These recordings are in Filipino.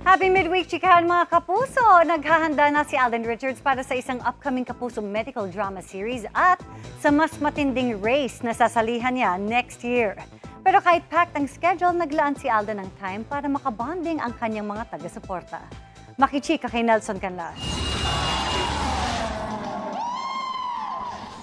Happy midweek, chikahan mga kapuso! Naghahanda na si Alden Richards para sa isang upcoming kapuso medical drama series at sa mas matinding race na sasalihan niya next year. Pero kahit packed ang schedule, naglaan si Alden ng time para makabonding ang kanyang mga taga-suporta. Makichika kay Nelson Canlas.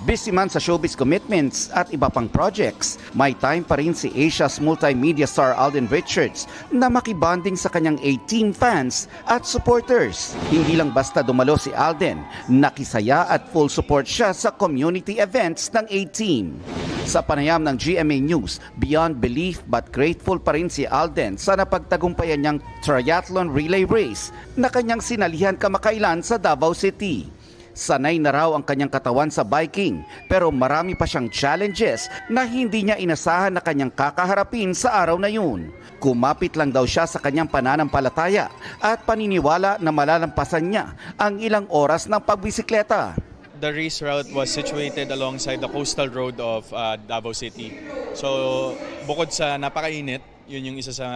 Busy man sa showbiz commitments at iba pang projects, may time pa rin si Asia's multimedia star Alden Richards na makibanding sa kanyang A-Team fans at supporters. Hindi lang basta dumalo si Alden, nakisaya at full support siya sa community events ng A-Team. Sa panayam ng GMA News, beyond belief but grateful pa rin si Alden sa napagtagumpayan niyang triathlon relay race na kanyang sinalihan kamakailan sa Davao City. Sanay na raw ang kanyang katawan sa biking pero marami pa siyang challenges na hindi niya inasahan na kanyang kakaharapin sa araw na yun. Kumapit lang daw siya sa kanyang pananampalataya at paniniwala na malalampasan niya ang ilang oras ng pagbisikleta. The race route was situated alongside the coastal road of Davao City. So bukod sa napakainit, yun yung isa sa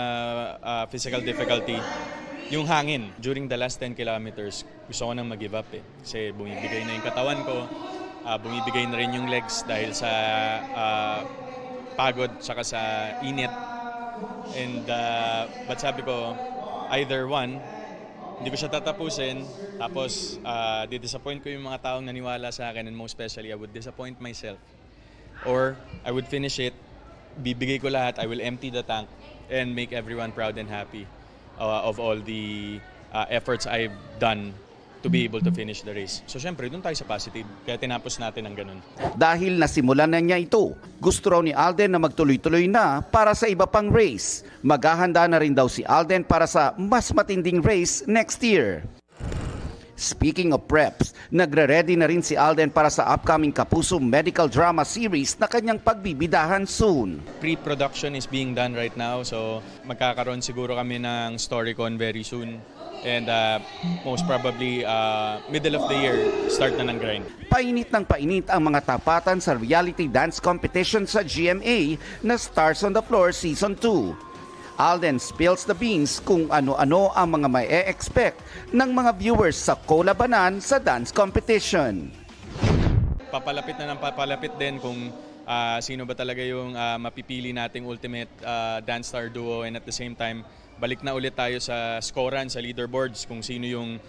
physical difficulty. Yung hangin, during the last 10 kilometers, gusto ko nang mag-give up Kasi bumibigay na yung katawan ko, bumibigay na rin yung legs dahil sa pagod saka sa init. And but sabi ko, either one, hindi ko siya tatapusin, tapos di-disappoint ko yung mga taong naniwala sa akin, and most especially, I would disappoint myself. Or I would finish it, bibigay ko lahat, I will empty the tank, and make everyone proud and happy of all the efforts I've done to be able to finish the race. So syempre, doon tayo sa positive, kaya tinapos natin ang ganun. Dahil nasimulan na niya ito, gusto raw ni Alden na magtuloy-tuloy na para sa iba pang race. Maghahanda na rin daw si Alden para sa mas matinding race next year. Speaking of preps, nagre-ready na rin si Alden para sa upcoming Kapuso medical drama series na kanyang pagbibidahan soon. Pre-production is being done right now, so magkakaroon siguro kami ng StoryCon very soon. And most probably, middle of the year, start na ng grind. Painit ng painit ang mga tapatan sa reality dance competition sa GMA na Stars on the Floor Season 2. Alden spills the beans kung ano-ano ang mga may expect ng mga viewers sa kolabanan sa dance competition. Papalapit na ng papalapit din kung sino ba talaga yung mapipili nating ultimate dance star duo, and at the same time, balik na ulit tayo sa scorean, sa leaderboards, kung sino yung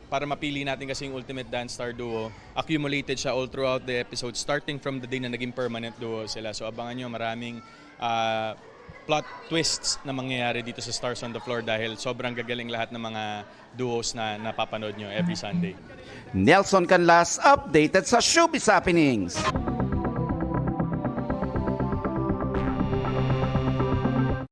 para mapili natin kasi yung ultimate dance star duo. Accumulated siya all throughout the episode, starting from the day na naging permanent duo sila. So abangan nyo, maraming plot twists na mangyayari dito sa Stars on the Floor dahil sobrang gagaling lahat ng mga duos na napapanood nyo every Sunday. Nelson Canlas, updated sa Showbiz Happenings.